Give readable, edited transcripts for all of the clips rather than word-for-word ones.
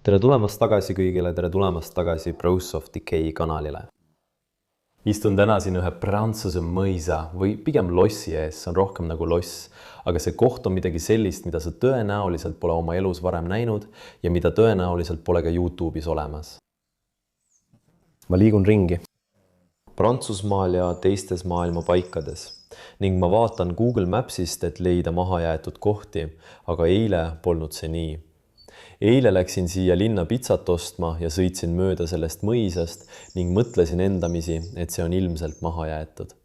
tere tulemast tagasi kõigile, tere tulemast tagasi Bros of Decay kanalile. Istun täna siin ühe Prantsuse mõisa või pigem lossi ees, see on rohkem nagu loss, aga see koht on midagi sellist, mida sa tõenäoliselt pole oma elus varem näinud ja mida tõenäoliselt pole ka YouTube'is olemas. Ma liigun ringi Prantsusmaal ja teistes maailma paikades ning ma vaatan Google Mapsist, et leida mahajäetud kohti, aga eile polnud see nii. Eile läksin siia linna pitsat ostma ja sõitsin mööda sellest mõisast ning mõtlesin endamisi, et see on ilmselt maha jäetud.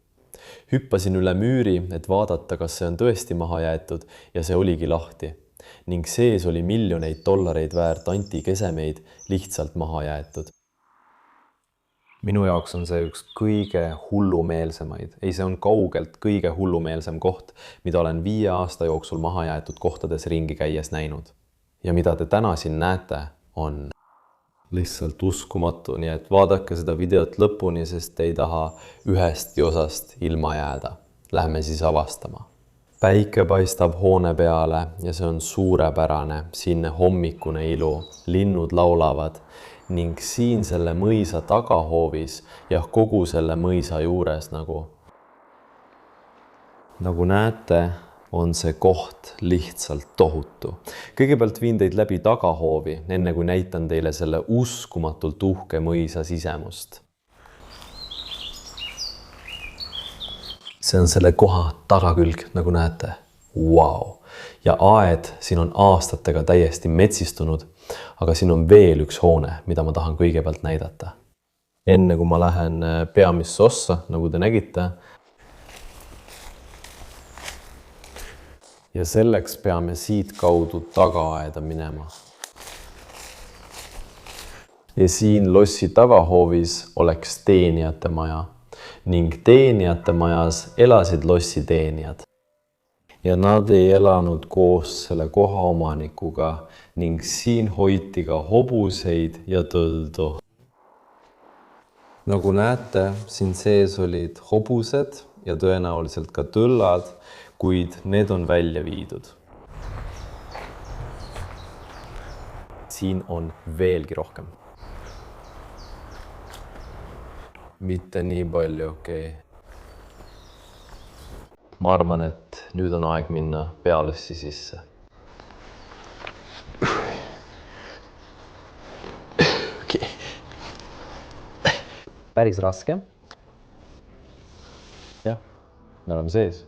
Hüppasin üle müüri, et vaadata, kas see on tõesti maha jäetud ja see oligi lahti. Ning sees oli miljoneid dollareid väärt antikesemeid lihtsalt maha jäetud. Minu jaoks on see üks kõige hullumeelsemaid. Ei, see on kaugelt kõige hullumeelsem koht, mida olen 5 aasta jooksul maha jäetud kohtades ringi käies näinud. Ja mida te täna siin näete, on lihtsalt uskumatu, nii et vaadake seda videot lõpuni, sest te ei taha ühestki osast ilma jääda. Lähme siis avastama. Päike paistab hoone peale ja see on suurepärane, siin hommikune ilu, linnud laulavad ning siin selle mõisa tagahoovis ja kogu selle mõisa juures nagu näete, on see koht lihtsalt tohutu. Kõigepealt viin teid läbi tagahoovi, enne kui näitan teile selle uskumatult uhke mõisa sisemust. See on selle koha tagakülg, nagu näete. Wow! Ja aed siin on aastatega täiesti metsistunud, aga siin on veel üks hoone, mida ma tahan kõigepealt näidata. Enne kui ma lähen peamisse ossa, nagu te nägite, ja selleks peame siit kaudu tagaaeda minema. Ja siin lossi tagahoovis oleks teenijate maja ning teenijate majas elasid lossi teenijad. Ja nad ei elanud koos selle koha omanikuga ning siin hoiti ka hobuseid ja tõldu. Nagu näete, siin sees olid hobused ja tõenäoliselt ka tõllad, kuid need on välja viidud. Siin on veelgi rohkem. Mitte nii palju, okei. Ma arvan, et nüüd on aeg minna pealossi sisse. Okay. Päris raske. Jah, me oleme sees.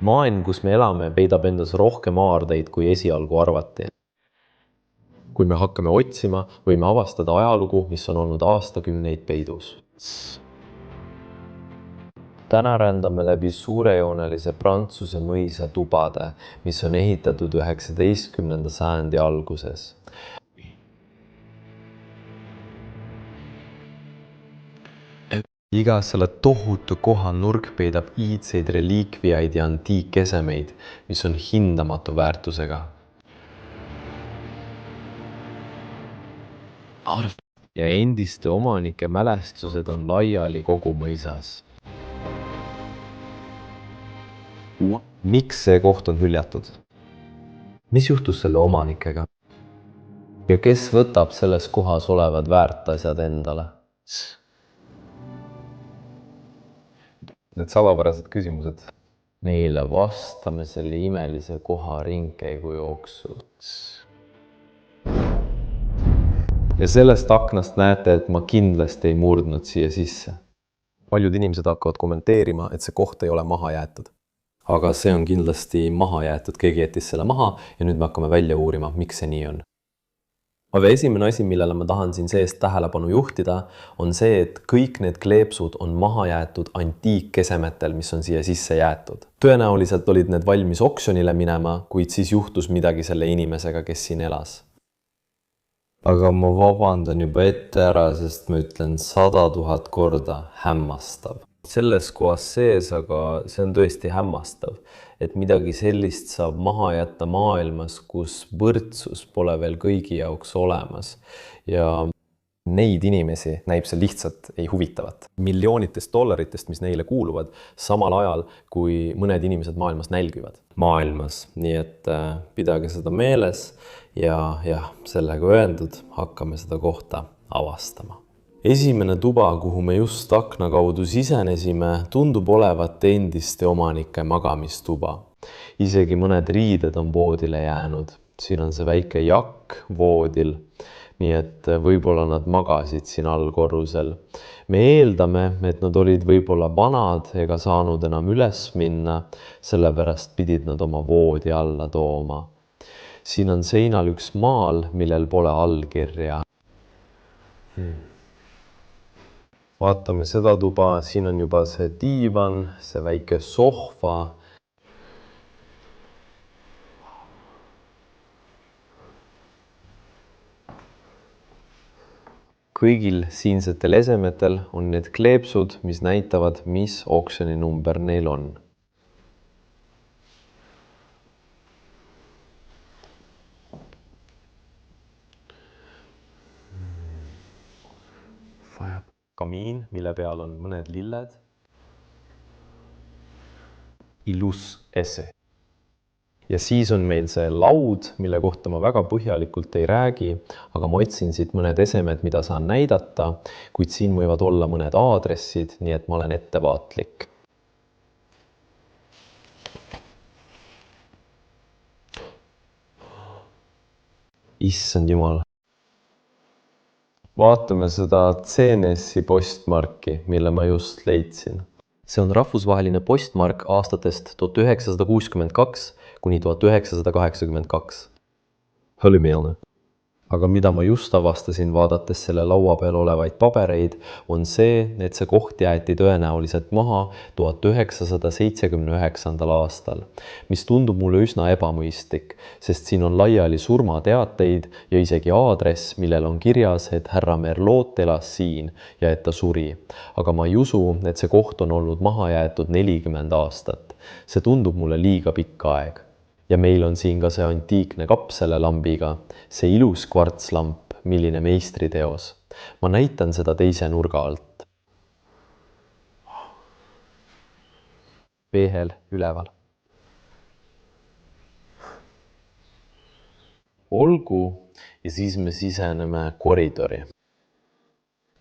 Maailm, kus me elame, peidab endas rohkem aardeid, kui esialgu arvati. Kui me hakkame otsima, võime avastada ajalugu, mis on olnud aastakümneid peidus. Täna rändame läbi suurejoonelise Prantsuse mõisa tubade, mis on ehitatud 19. sajandi alguses. Iga selle tohutu koha nurk peidab iidseid reliikviaid ja antiikesemeid, mis on hindamatu väärtusega. Ja endiste omanike mälestused on laiali kogu mõisas. Miks see koht on hüljatud? Mis juhtus selle omanikega? Ja kes võtab selles kohas olevad väärtasjad endale? Need salapärased küsimused. Neile vastame selle imelise koha ringkäigu jooksul. Ja sellest aknast näete, et ma kindlasti ei murdnud siia sisse. Paljud inimesed hakkavad kommenteerima, et see koht ei ole maha jäetud. Aga see on kindlasti maha jäetud, keegi jättis selle maha ja nüüd me hakkame välja uurima, miks see nii on. Aga esimene asi, millele ma tahan siin seest tähelepanu juhtida, on see, et kõik need kleepsud on maha jäetud antiikkesemetel, mis on siia sisse jäetud. Tõenäoliselt olid need valmis oksjonile minema, kuid siis juhtus midagi selle inimesega, kes siin elas. Aga ma vabandan juba ette ära, sest ma ütlen 100 000 korda hämmastav. Selles kohas sees, aga see on tõesti hämmastav, et midagi sellist saab maha jätta maailmas, kus võrdsus pole veel kõigi jaoks olemas. Ja Neid inimesi näib see lihtsalt ei huvitavat. Miljoonitest dollaritest, mis neile kuuluvad, samal ajal, kui mõned inimesed maailmas nälgivad. Maailmas, nii et pidage seda meeles ja sellega öeldud hakkame seda kohta avastama. Esimene tuba, kuhu me just akna kaudu sisenesime, tundub olevat endiste omanike magamistuba. Isegi mõned riided on voodile jäänud. Siin on see väike jakk voodil. Nii et võib-olla nad magasid siin allkorrusel. Me eeldame, et nad olid võib-olla vanad ega saanud enam üles minna, sellepärast pidid nad oma voodi alla tooma. Siin on seinal üks maal, millel pole allkirja. Vaatame seda tuba, siin on juba see diivan, see väike sohva. Kõigil siinsetel esemetel on need kleepsud, mis näitavad, mis oksjoni number neil on. Vajab kamiin, mille peal on mõned lilled. Ilus ese. Ja siis on meil see laud, mille kohta ma väga põhjalikult ei räägi, aga ma otsin siit mõned esemed, mida saan näidata, kuid siin võivad olla mõned aadressid, nii et ma olen ettevaatlik. Issand jumal. Vaatame seda CNS-i postmarki, mille ma just leidsin. See on rahvusvaheline postmark aastatest 1962 kuni 1982. Hõlimeelne. Aga mida ma just avastasin, vaadates selle laua peal olevaid pabereid, on see, et see koht jäeti tõenäoliselt maha 1979. aastal, mis tundub mulle üsna ebamõistlik, sest siin on laiali surmateateid ja isegi aadress, millel on kirjas, et härra Merlot elas siin ja et ta suri. Aga ma ei usu, et see koht on olnud maha jäetud 40 aastat. See tundub mulle liiga pikk aeg. Ja meil on siin ka see antiikne kapp selle lambiga, see ilus kvartslamp, milline meistriteos. Ma näitan seda teise nurga alt. Peehel üleval. Olgu, ja siis me siseneme koridori.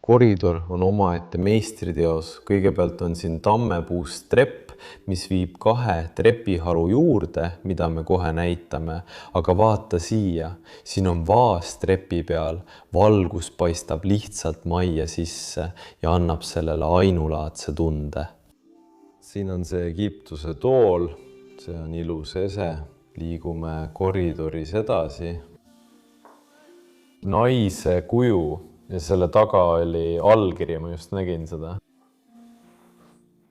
Koridor on omaette meistriteos. Kõigepealt on siin tammepuust trepp, mis viib 2 trepiharu juurde, mida me kohe näitame. Aga vaata siia, siin on vaas trepi peal, valgus paistab lihtsalt majja sisse ja annab sellele ainulaadse tunde. Siin on see Egiptuse tool, see on ilus ese. Liigume koridoris edasi. Naise kuju ja selle taga oli allkirja, ma just nägin seda.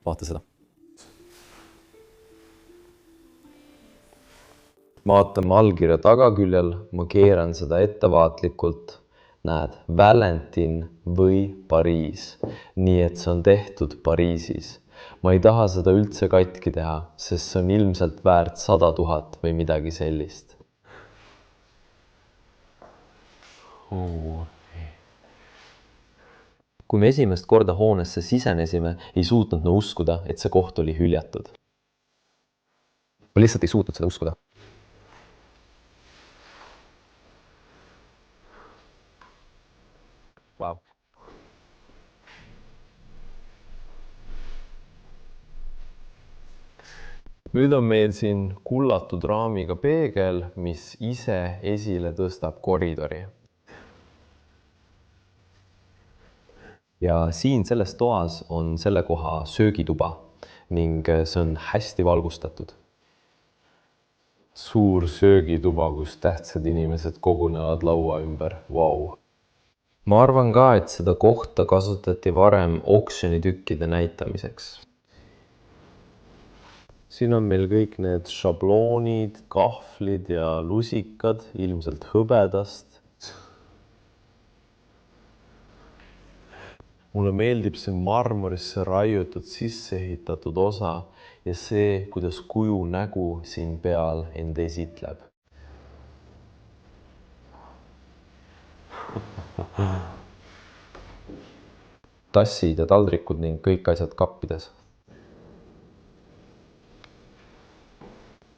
Vaata seda. Vaatame allkirja tagaküljel, ma keeran seda ettevaatlikult. Näed, Valentin või Pariis. Nii et see on tehtud Pariisis. Ma ei taha seda üldse katki teha, sest see on ilmselt väärt 100 000 või midagi sellist. Kui me esimest korda hoonesse sisenesime, ei suutnud me uskuda, et see koht oli hüljatud. Ma lihtsalt ei suutnud seda uskuda. Wow. Nüüd on meil siin kullatud raamiga peegel, mis ise esile tõstab koridori. Ja siin selles toas on selle koha söögituba ning see on hästi valgustatud. Suur söögituba, kus tähtsad inimesed kogunevad laua ümber. Wow. Ma arvan ka, et seda kohta kasutati varem oksjonitükkide näitamiseks. Siin on meil kõik need šabloonid, kahvlid ja lusikad, ilmselt hõbedast. Mulle meeldib see marmorisse raiutud sisse ehitatud osa ja see, kuidas kuju nägu siin peal end esitleb. tassid ja taldrikud ning kõik asjad kappides.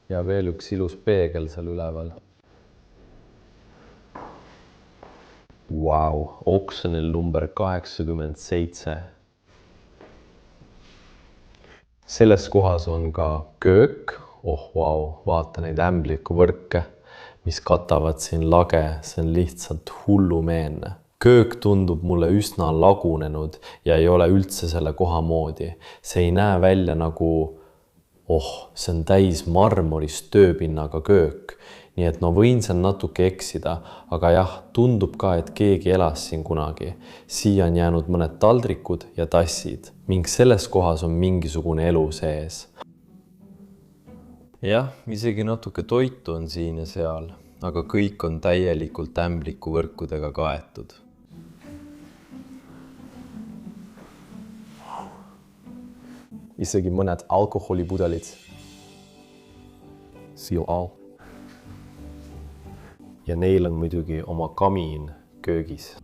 Ja veel üks ilus peegel seal üleval. Vau, oksjonil number 87. Selles kohas on ka köök. Oh, vau, vaata neid ämblikuvõrke, mis katavad siin lage. See on lihtsalt hullumeelne. Köök tundub mulle üsna lagunenud ja ei ole üldse selle koha moodi. See ei näe välja nagu, see on täis marmorist tööpinnaga köök. Nii et võin seal natuke eksida, aga jah, tundub ka, et keegi elas siin kunagi. Siia on jäänud mõned taldrikud ja tassid, ning selles kohas on mingisugune elu sees. Jah, isegi natuke toitu on siin ja seal, aga kõik on täielikult ämblikuvõrkudega kaetud. Isegi mõned alkoholipudelid. Seal all. Ja neil on muidugi oma kamiin köögis.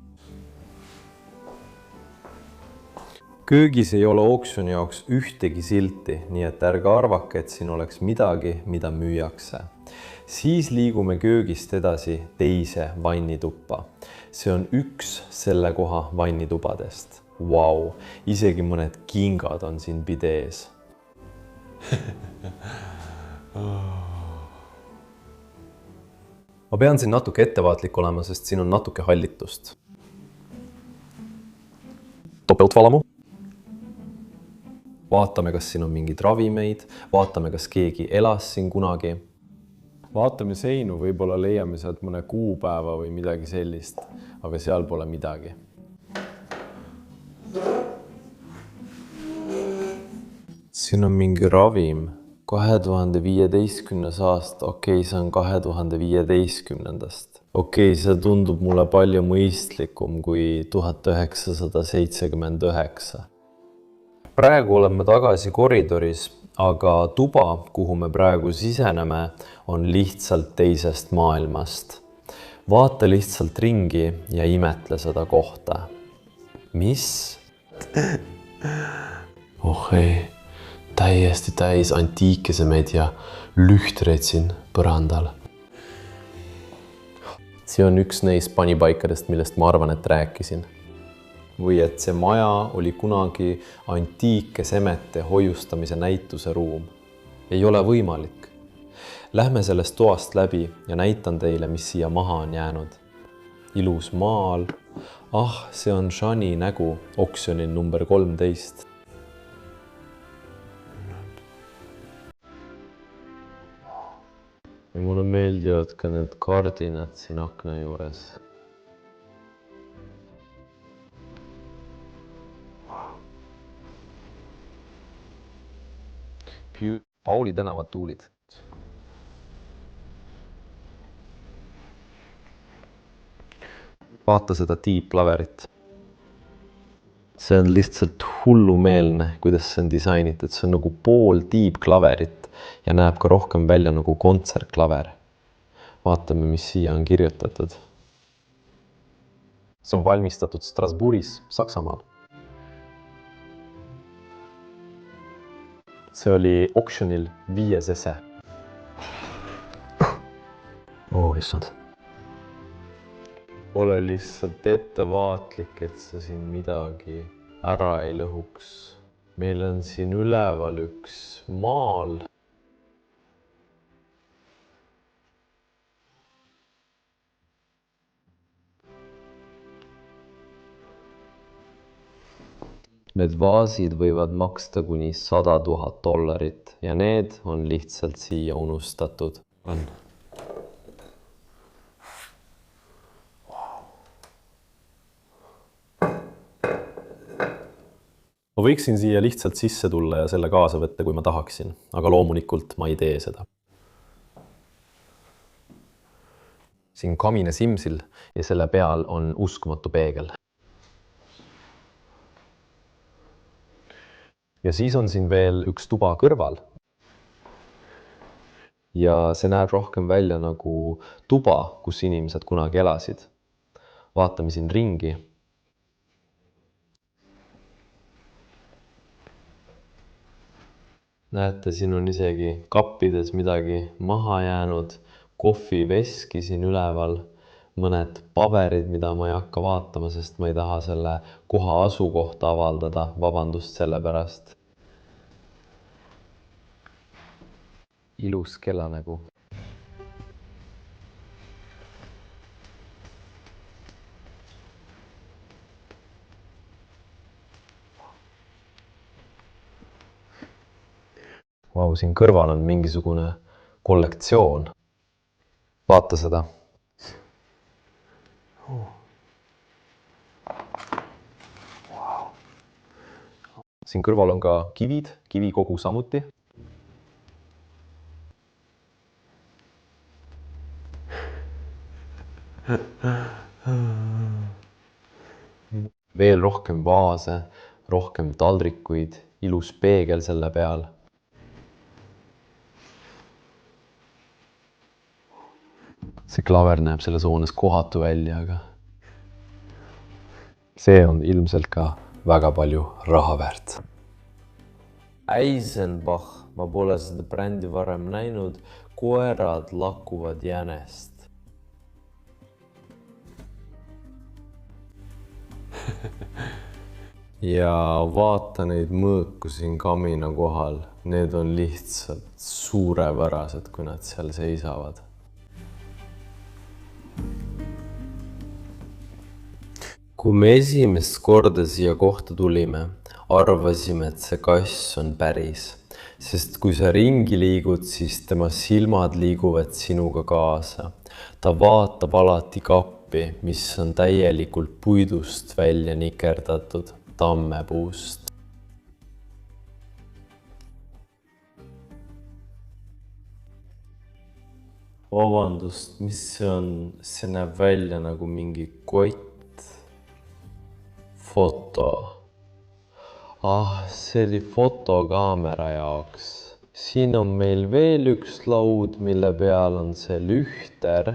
Köögis ei ole oksjoni jaoks ühtegi silti, nii et ärge arvake, et siin oleks midagi, mida müüakse. Siis liigume köögist edasi teise vannituppa. See on üks selle koha vannitubadest. Vau, isegi mõned kingad on siin bidees. Ma pean siin natuke ettevaatlik olema, sest siin on natuke hallitust. Topeltvalamu. Vaatame, kas siin on mingid ravimeid. Vaatame, kas keegi elas siin kunagi. Vaatame seinu, võib-olla leiame sealt mõne kuupäeva või midagi sellist, aga seal pole midagi. Siin on mingi ravim. 2015. aasta, see on 2015. See tundub mulle palju mõistlikum kui 1979. Praegu oleme tagasi koridoris, aga tuba, kuhu me praegu siseneme, on lihtsalt teisest maailmast. Vaata lihtsalt ringi ja imetle seda kohta. Mis? Täiesti täis antiikesemeid ja lühtreid siin põrandal. See on üks neist panipaikadest, millest ma arvan, et rääkisin. Või et see maja oli kunagi antiikesemete hoiustamise näituse ruum. Ei ole võimalik. Lähme sellest toast läbi ja näitan teile, mis siia maha on jäänud. Ilus maal. See on Shani nägu oksjonil number 13. Ja mulle meeldivad ka need kardinad siin akna juures. Pauli tänavad tuulid. Vaata seda tiiplaverit. See on lihtsalt hullumeelne, kuidas see on disainitud. See on nagu pool tiibklaverit ja näeb ka rohkem välja nagu kontsertklaver. Vaatame, mis siia on kirjutatud. See on valmistatud Strasbourgis, Saksamaal. See oli oksjonil 5 ese. Issand. Ole lihtsalt ettevaatlik, et sa siin midagi ära ei lõhuks. Meil on siin üleval üks maal. Need vaasid võivad maksta kuni $100,000 ja need on lihtsalt siia unustatud. Ma võiksin siia lihtsalt sisse tulla ja selle kaasa võtta, kui ma tahaksin, aga loomulikult ma ei tee seda. Siin kamine simsil ja selle peal on uskumatu peegel. Ja siis on siin veel üks tuba kõrval. Ja see näeb rohkem välja nagu tuba, kus inimesed kunagi elasid. Vaatame siin ringi. Näete, siin on isegi kappides midagi maha jäänud, kohviveski siin üleval, mõned paberid, mida ma ei hakka vaatama, sest ma ei taha selle koha asukohta avaldada, vabandust selle pärast. Ilus kellanägu. Vau, siin kõrval on mingisugune kollektsioon. Vaata seda. Siin kõrval on ka kivikogu samuti. Veel rohkem vaase, rohkem taldrikuid, ilus peegel selle peal. See klaver näeb selles hoones kohatu välja, aga see on ilmselt ka väga palju raha väärt. Eisenbach, ma pole seda brändi varem näinud, koerad lakuvad jänest. Ja vaata neid mõõku siin kamina kohal. Need on lihtsalt suurepärased, kui nad seal seisavad. Kui me esimest korda siia kohta tulime, arvasime, et see kass on päris. Sest kui sa ringi liigud, siis tema silmad liiguvad sinuga kaasa. Ta vaatab alati kappi, mis on täielikult puidust välja nikerdatud, tammepuust. Vabandust, mis see on? See näeb välja nagu mingi kott. Foto. See oli fotokaamera jaoks. Siin on meil veel üks laud, mille peal on see lühter.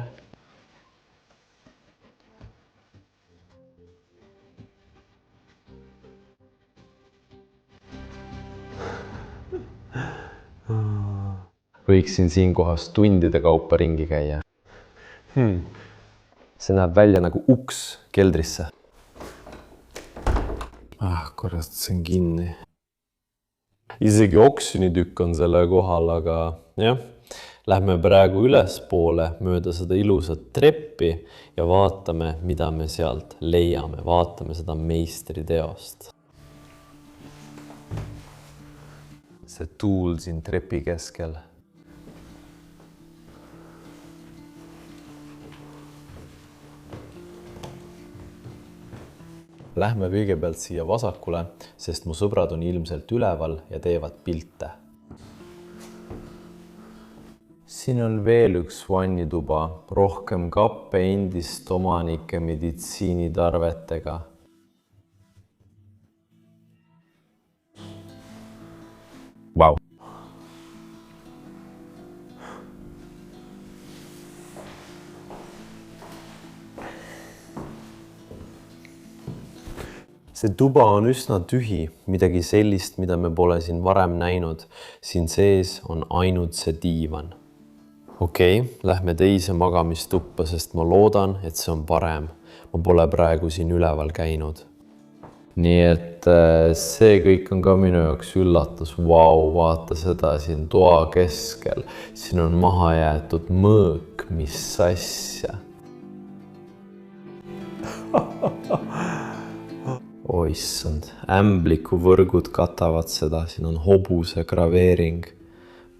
Võiksin siin kohas tundide kaupa ringi käia. See näeb välja nagu uks keldrisse. Kurat, see on kinni. Isegi oksjonitükk on selle kohal, aga jah, lähme praegu ülespoole mööda seda ilusat treppi ja vaatame, mida me sealt leiame. Vaatame seda meistriteost. See tuul siin trepi keskel. Lähme kõigepealt siia vasakule, sest mu sõbrad on ilmselt üleval ja teevad pilte. Siin on veel üks vannituba, rohkem kappe endist omanike meditsiinitarvetega. Vau! See tuba on üsna tühi, midagi sellist, mida me pole siin varem näinud. Siin sees on ainult see diivan. Okei, lähme teise magamistuppa, sest ma loodan, et see on parem. Ma pole praegu siin üleval käinud. Nii et see kõik on ka minu jaoks üllatus. Vau, vaata seda siin toa keskel. Siin on maha jäetud mõõk, mis asja. Oissand, ämblikuvõrgud katavad seda, siin on hobuse graveering.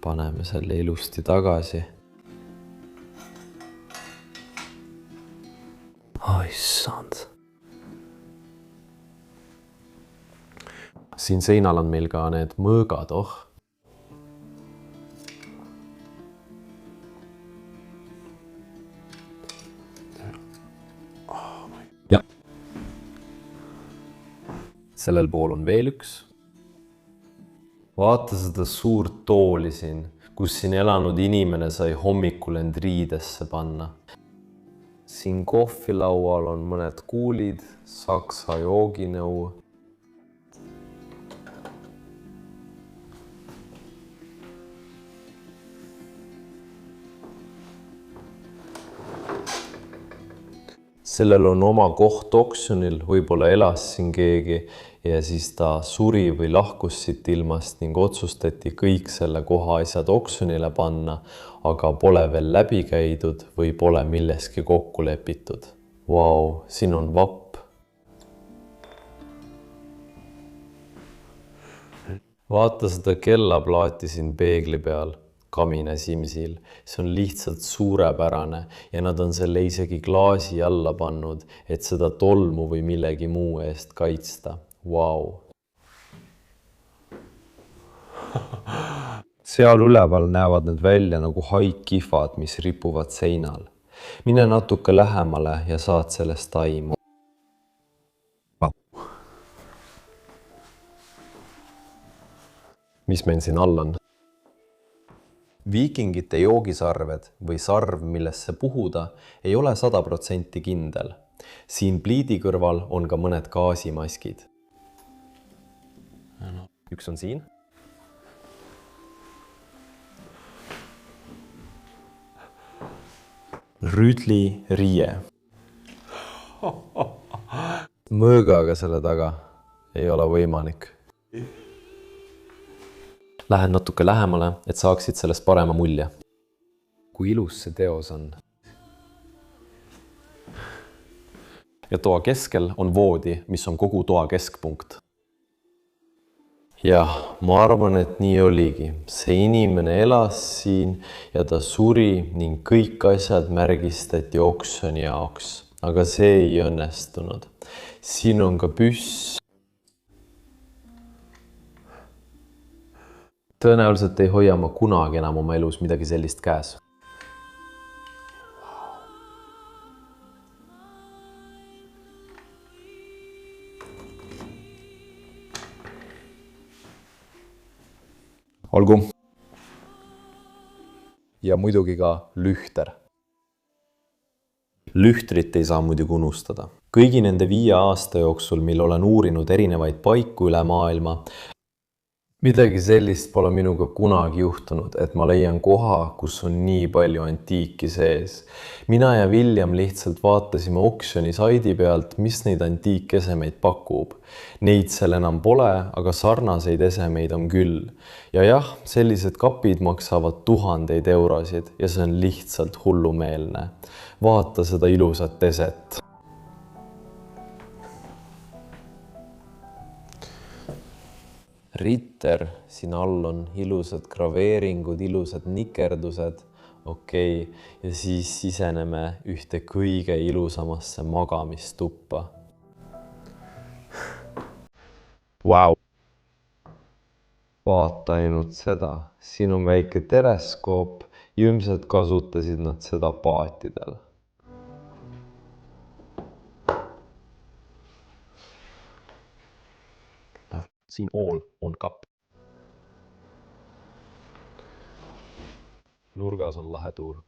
Paneme selle ilusti tagasi. Oissand. Siin seinal on meil ka need mõõgad, Ja. Sellel pool on veel üks. Vaata seda suurt tooli siin, kus siin elanud inimene sai hommikul end riidesse panna. Siin kohvilaual on mõned kuulid, saksa jooginõu. sellel on oma koht oksjonil, võib-olla elas siin keegi ja siis ta suri või lahkus siit ilmast ning otsustati kõik selle koha asjad oksjonile panna, aga pole veel läbi käidud või pole milleski kokku lepitud. Vau, siin on vapp. Vaata seda kellaplaati siin peegli peal, Kamine Simsil. See on lihtsalt suurepärane ja nad on selle isegi klaasi alla pannud, et seda tolmu või millegi muu eest kaitsta. Vau. Seal üleval näevad need välja nagu haikihvad, mis ripuvad seinal. Mine natuke lähemale ja saad sellest aimu. Mis meil siin all on? Viikingite joogisarved või sarv, millesse puhuda, ei ole 100% kindel. Siin pliidi kõrval on ka mõned gaasimaskid. Üks on siin. Rüdli riie. Mõõgaga selle taga ei ole võimalik. Lähen natuke lähemale, et saaksid sellest parema mulje. Kui ilus see teos on. Ja toa keskel on voodi, mis on kogu toa keskpunkt. Jah, ma arvan, et nii oligi. See inimene elas siin ja ta suri ning kõik asjad märgistati oksjoni jaoks. Aga see ei õnnestunud. Siin on ka püss. Tõenäoliselt ei hoia ma kunagi enam oma elus midagi sellist käes. Olgu. Ja muidugi ka lühter. Lühtrit ei saa muidugi unustada. Kõigi nende 5 aasta jooksul, mil olen uurinud erinevaid paiku üle maailma, midagi sellist pole minuga kunagi juhtunud, et ma leian koha, kus on nii palju antiiki sees. Mina ja William lihtsalt vaatasime oksjoni saidi pealt, mis neid antiikesemeid pakub. Neid seal enam pole, aga sarnaseid esemeid on küll. Ja jah, sellised kapid maksavad 1000 eurosid ja see on lihtsalt hullumeelne. Vaata seda ilusat eset. Ritter, siin all on ilusad graveeringud, ilusad nikerdused, okei. Ja siis siseneme ühte kõige ilusamasse magamistuppa. Vau. Vaata ainult seda, siin on väike teleskoop, ilmselt kasutasid nad seda paatidel. Siin all on kapp. Nurgas on lahe tuur.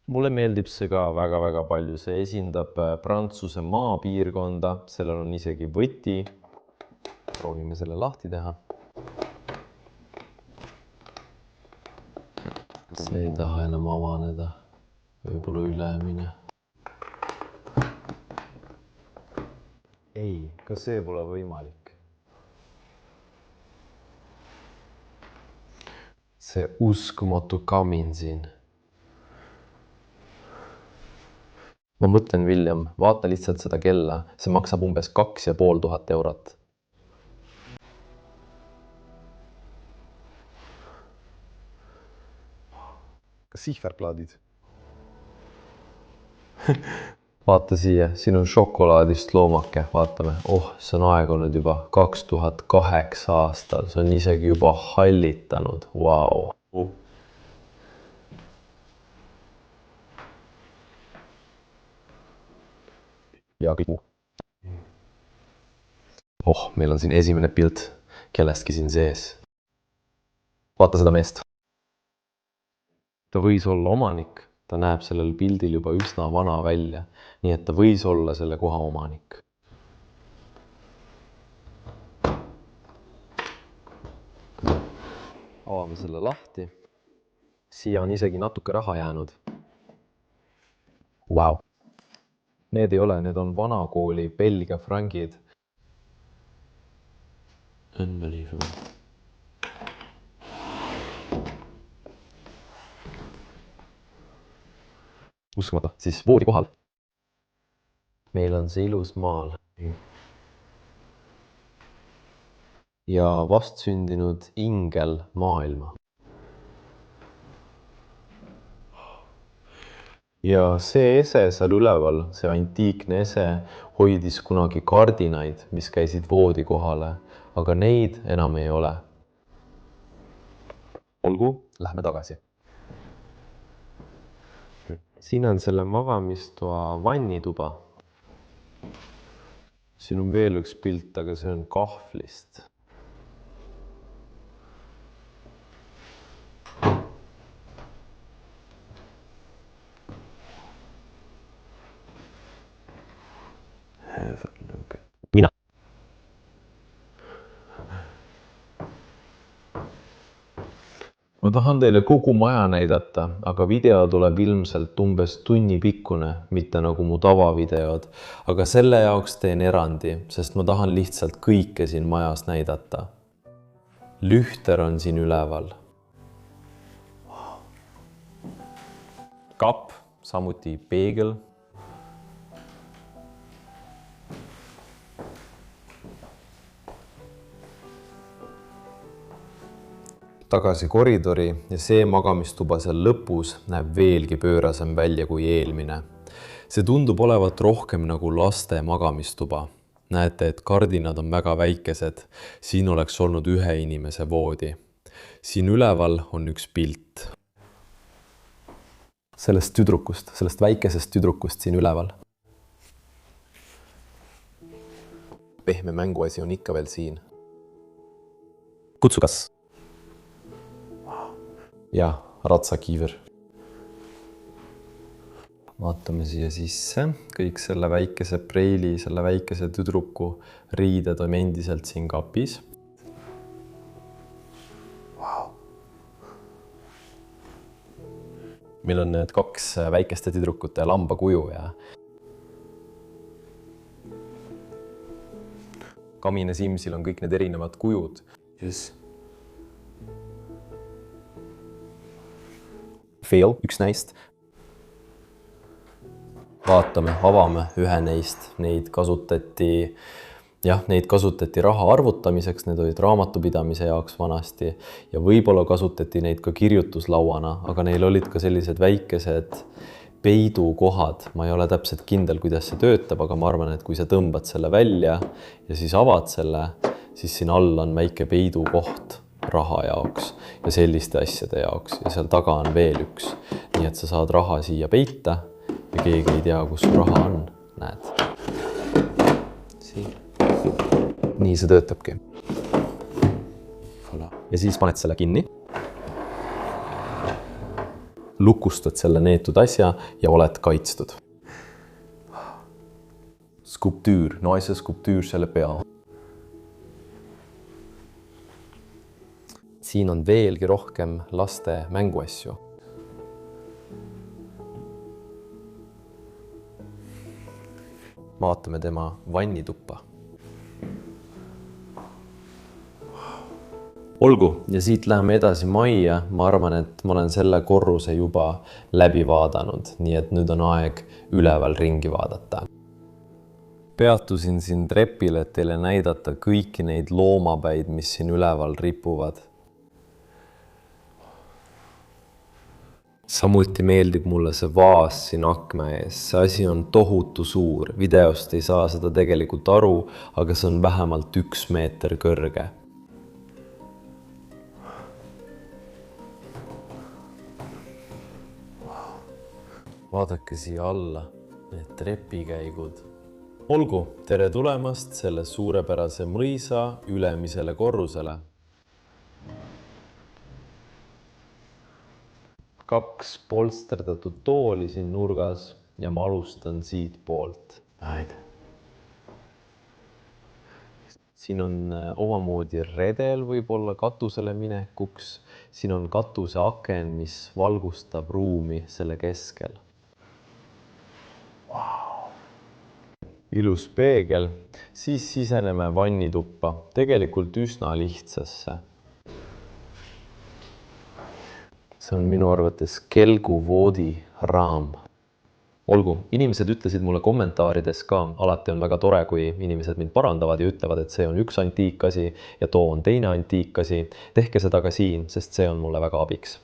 Mulle meeldib see ka väga-väga palju. See esindab Prantsuse maapiirkonda. Sellel on isegi võti. Proovime selle lahti teha. See ei taha enam avaneda. Võib-olla ülemine. Ei, ka see pole võimalik. See uskumatu kamin siin. Ma mõtlen, William, vaata lihtsalt seda kella. See maksab umbes 2500 eurot. Kas sihverplaadid? Vaata siia, siin on šokolaadist loomake, vaatame. Oh, see on aegunud juba 2008 aastal. See on isegi juba hallitanud. Vau. Ja kõik muu. Oh, meil on siin esimene pilt kellestki siin sees. Vaata seda meest. Ta võis olla omanik, ta näeb sellel pildil juba üsna vana välja, nii et ta võis olla selle koha omanik. Avame selle lahti. Siia on isegi natuke raha jäänud. Wow. Need ei ole, need on vanakooli Belgia frangid. Unbelievable. Uskumata, siis voodi kohal. Meil on see ilus maal. Ja vastsündinud ingel maailma. Ja see ese seal üleval, see antiikne ese hoidis kunagi kardinaid, mis käisid voodi kohale, aga neid enam ei ole. Olgu, lähme tagasi. Siin on selle magamistoa vannituba. Siin on veel üks pilt, aga see on kahvlist. Mina. Ma tahan teile kogu maja näidata, aga video tuleb ilmselt umbes tunnipikkune, mitte nagu mu tavavideod. Aga selle jaoks teen erandi, sest ma tahan lihtsalt kõike siin majas näidata. Lühter on siin üleval. Kapp, samuti peegel. Tagasi koridori ja see magamistuba seal lõpus näeb veelgi pöörasem välja kui eelmine. See tundub olevat rohkem nagu laste magamistuba. Näete, et kardinad on väga väikesed. Siin oleks olnud ühe inimese voodi. Siin üleval on üks pilt. Sellest tüdrukust, sellest väikesest tüdrukust siin üleval. Pehme mänguasi on ikka veel siin. Kutsukas. Ja, ratsakiiver. Vaatame siia sisse. Kõik selle väikese preili, selle väikese tüdruku riided on endiselt siin kapis. Wow. Meil on need kaks väikeste tüdrukute lambakuju ja Kamine Simsil on kõik need erinevad kujud. Yes. Veel, üks neist. Vaatame, avame ühe neist. Neid kasutati raha arvutamiseks, need olid raamatupidamise jaoks vanasti ja võib-olla kasutati neid ka kirjutuslauana, aga neil olid ka sellised väikesed peidukohad. Ma ei ole täpselt kindel, kuidas see töötab, aga ma arvan, et kui sa tõmbad selle välja ja siis avad selle, siis siin all on väike peidukoht raha jaoks ja selliste asjade jaoks ja seal taga on veel üks. Nii et sa saad raha siia peita ja keegi ei tea, kus su raha on. Näed. Siin. Nii see töötabki. Ja siis paned selle kinni. Lukustad selle neetud asja ja oled kaitstud. Skulptuur, naise skulptuur selle pea. Siin on veelgi rohkem laste mänguasju. Vaatame tema vannituppa. Olgu, ja siit läheme edasi majja. Ma arvan, et ma olen selle korruse juba läbi vaadanud, nii et nüüd on aeg üleval ringi vaadata. Peatusin siin trepil, et teile näidata kõiki neid loomapäid, mis siin üleval ripuvad. Samuti meeldib mulle see vaas siin akna ees. See asi on tohutu suur. Videost ei saa seda tegelikult aru, aga see on vähemalt 1 meeter kõrge. Vaadake siia alla, need trepikäigud. Olgu, tere tulemast selle suurepärase mõisa ülemisele korrusele. 2 polsterdatud tooli siin nurgas ja ma alustan siit poolt. Siin on omamoodi redel võib-olla katusele minekuks. Siin on katuse aken, mis valgustab ruumi selle keskel. Wow. Ilus peegel. Siis siseneme vannituppa. Tegelikult üsna lihtsasse. See on minu arvates kelguvoodi raam. Olgu, inimesed ütlesid mulle kommentaarides ka, alati on väga tore, kui inimesed mind parandavad ja ütlevad, et see on üks antiikasi ja too on teine antiikasi. Tehke seda ka siin, sest see on mulle väga abiks.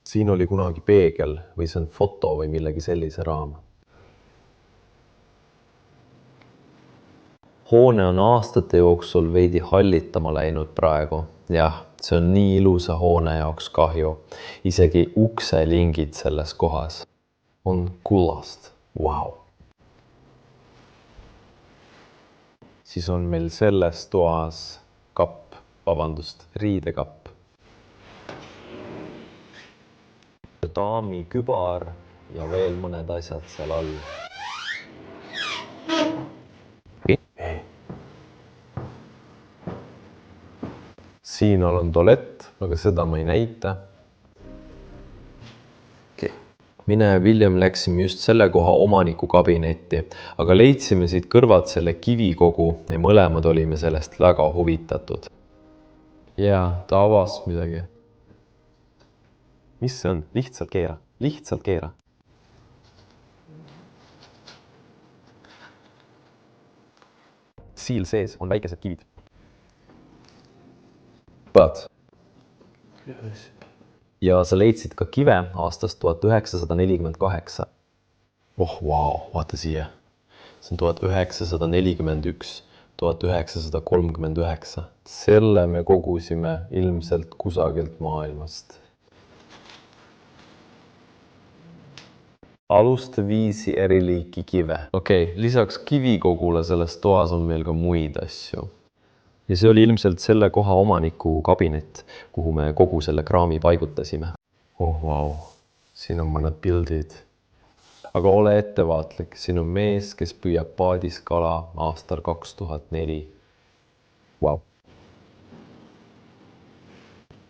Siin oli kunagi peegel või see on foto või millegi sellise raam. Hoone on aastate jooksul veidi hallitama läinud praegu. Jah, see on nii ilusa hoone jaoks kahju. Isegi ukselingid selles kohas on kullast. Wow. Siis on meil selles toas riidekapp. Daami kübar ja veel mõned asjad seal all. Siin on tualett, aga seda ma ei näita. Mine ja William läksime just selle koha omaniku kabinetti, aga leidsime siit kõrvalt selle kivikogu ja mõlemad olime sellest väga huvitatud. Jaa, ta avas midagi. Mis see on? Lihtsalt keera. Lihtsalt keera. Siil sees on väikesed kivid. Ja sa leidsid ka kive aastast 1948. Oh, wow, vaata siia. See on 1941, 1939. Selle me kogusime ilmselt kusagilt maailmast. Aluste 5 eri liiki kive. Okei, lisaks kivikogule selles toas on meil ka muid asju. Ja see oli ilmselt selle koha omaniku kabinet, kuhu me kogu selle kraami paigutasime. Oh, wow. Siin on mõned pildid. Aga ole ettevaatlik. Siin on mees, kes püüab paadis kala aastal 2004. Wow.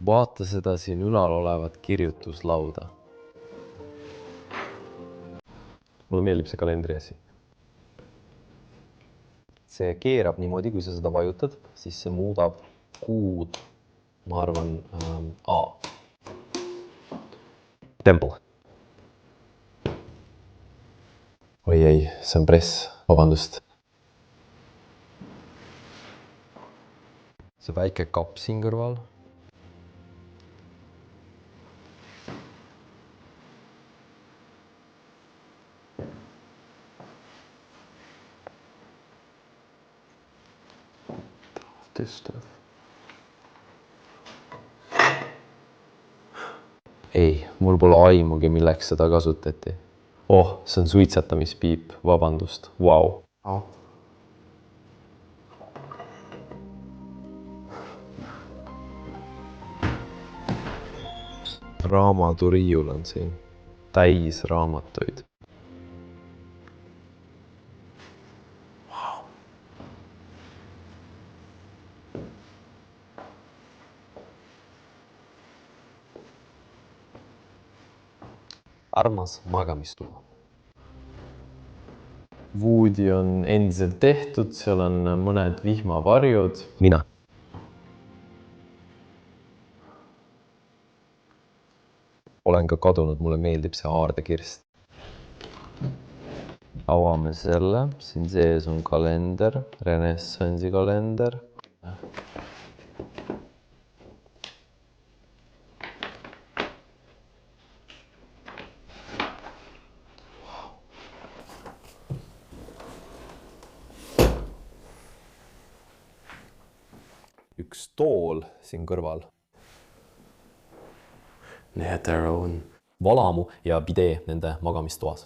Vaata seda siin ülal olevat kirjutuslauda. Mulle meeldib see kalendri asi. See keerab niimoodi, kui sa seda vajutad, siis see muudab kuud, ma arvan, A. Temple. Oi ei, see on press, vabandust. See väike kapp siin kõrval. Ei, mul pole aimugi, milleks seda kasutati. Oh, see on suitsetamispiip, vabandust. Wow. Raamaturiiul on siin täis raamatuid. Armas magamistuba. Voodi on endiselt tehtud, seal on mõned vihmavarjud. Mina. Olen ka kadunud, mulle meeldib see aardekirst. Avame selle, siin sees on kalender, renessansi kalender. Üks tool siin kõrval. Valamu ja bidee nende magamistoas.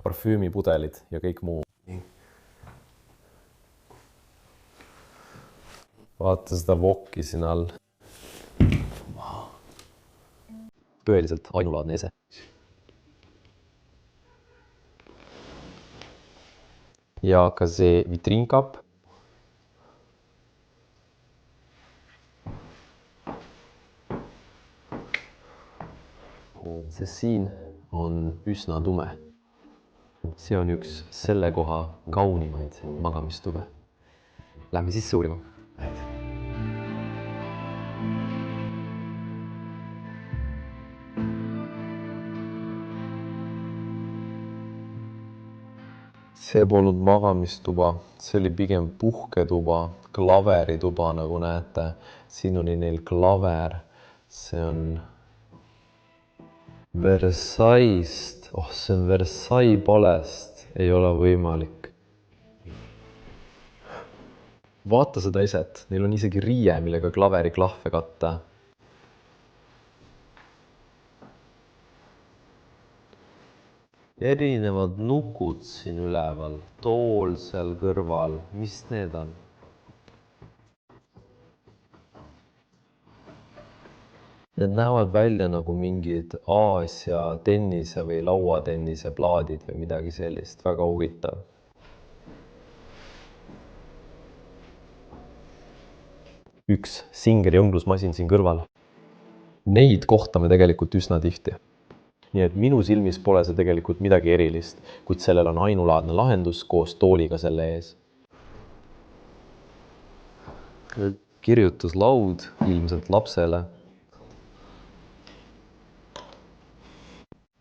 Parfüümipudelid ja kõik muu. Vaata seda vokki siin all. Tõeliselt ainulaadne ese. Ja ka see vitriinkapp. See siin on üsna tume. See on üks selle koha kaunimaid magamistube. Lähme sisse uurima. See polnud magamistuba, see oli pigem puhketuba, klaverituba, nagu näete. Siin oli neil klaver, see on Versailles'st, see on Versailles palest, ei ole võimalik. Vaata seda eset, neil on isegi riie, millega klaveri klahve katta. Erinevad nukud siin üleval, tool seal kõrval, mis need on? Need näevad välja nagu mingid Aasia tennise või lauatennise plaadid või midagi sellist, väga huvitav. Üks Singeri õnglusmasin siin kõrval. Neid kohtame tegelikult üsna tihti. Nii et minu silmis pole see tegelikult midagi erilist, kuid sellel on ainulaadne lahendus koos tooliga selle ees. Kirjutuslaud ilmselt lapsele.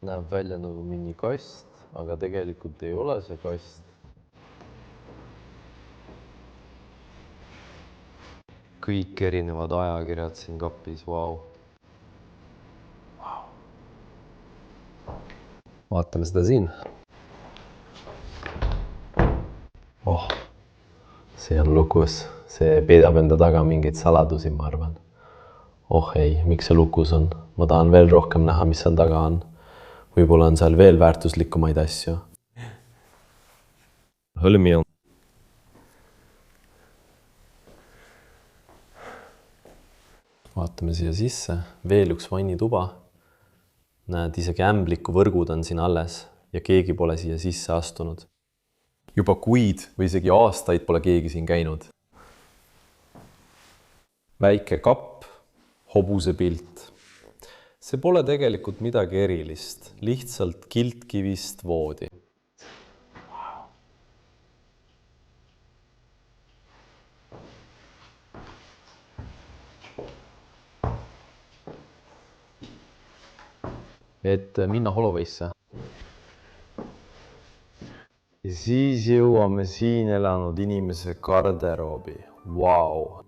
Näeb välja nagu minikast, aga tegelikult ei ole see kast. Kõik erinevad ajakirjad siin kapis, vau. Vaatame seda siin. See on lukus. See peidab enda taga mingeid saladusi, ma arvan. Ei, miks see lukus on? Ma tahan veel rohkem näha, mis seal taga on. Võib-olla on seal veel väärtuslikumaid asju. Hõlmi on. Vaatame siia sisse. Veel üks vannituba. Näed, isegi ämbliku võrgud on siin alles ja keegi pole siia sisse astunud. Juba kuid või isegi aastaid pole keegi siin käinud. Väike kapp, hobuse pilt. See pole tegelikult midagi erilist, lihtsalt kiltkivist voodi. Et minna Holloway'sse. Ja siis jõuame siin elanud inimese garderoobi. Vau!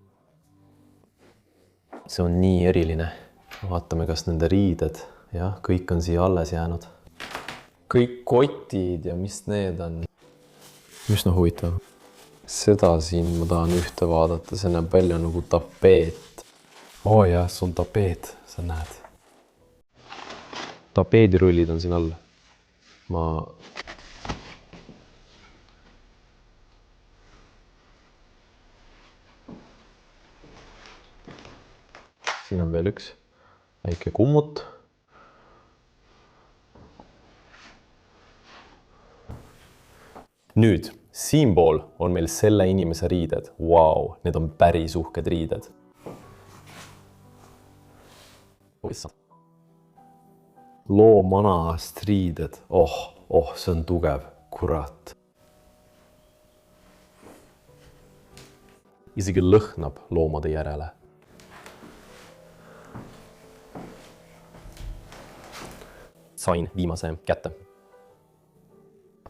See on nii eriline. Vaatame, kas nende riided. Jah, kõik on siia alles jäänud. Kõik kotid ja mis need on. Üsna huvitav. Seda siin ma tahan ühte vaadata. See näeb välja nagu tapeet. Jah, see on tapeet. Sa näed. Tapeedirullid on siin all. Siin on veel üks väike kummut. Nüüd, siinpool on meil selle inimese riided. Vau, need on päris uhked riided. Loomanast riided. See on tugev, kurat. Isegi lõhnab loomade järele. Sain viimase kätte.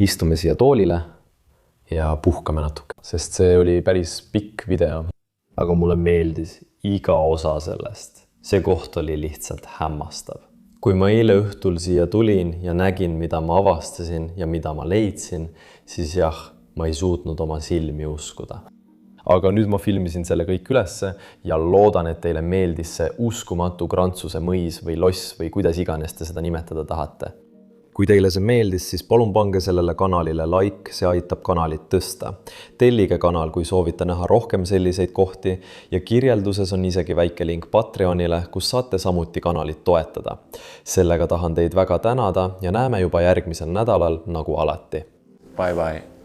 Istume siia toolile ja puhkame natuke, sest see oli päris pikk video. Aga mulle meeldis iga osa sellest. See koht oli lihtsalt hämmastav. Kui ma eile õhtul siia tulin ja nägin, mida ma avastasin ja mida ma leidsin, siis jah, ma ei suutnud oma silmi uskuda. Aga nüüd ma filmisin selle kõik ülesse ja loodan, et teile meeldis see uskumatu Prantsuse mõis või loss või kuidas iganes te seda nimetada tahate. Kui teile see meeldis, siis palun pange sellele kanalile like, see aitab kanalit tõsta. Tellige kanal, kui soovite näha rohkem selliseid kohti ja kirjelduses on isegi väike link Patreonile, kus saate samuti kanalit toetada. Sellega tahan teid väga tänada ja näeme juba järgmisel nädalal nagu alati. Bye bye.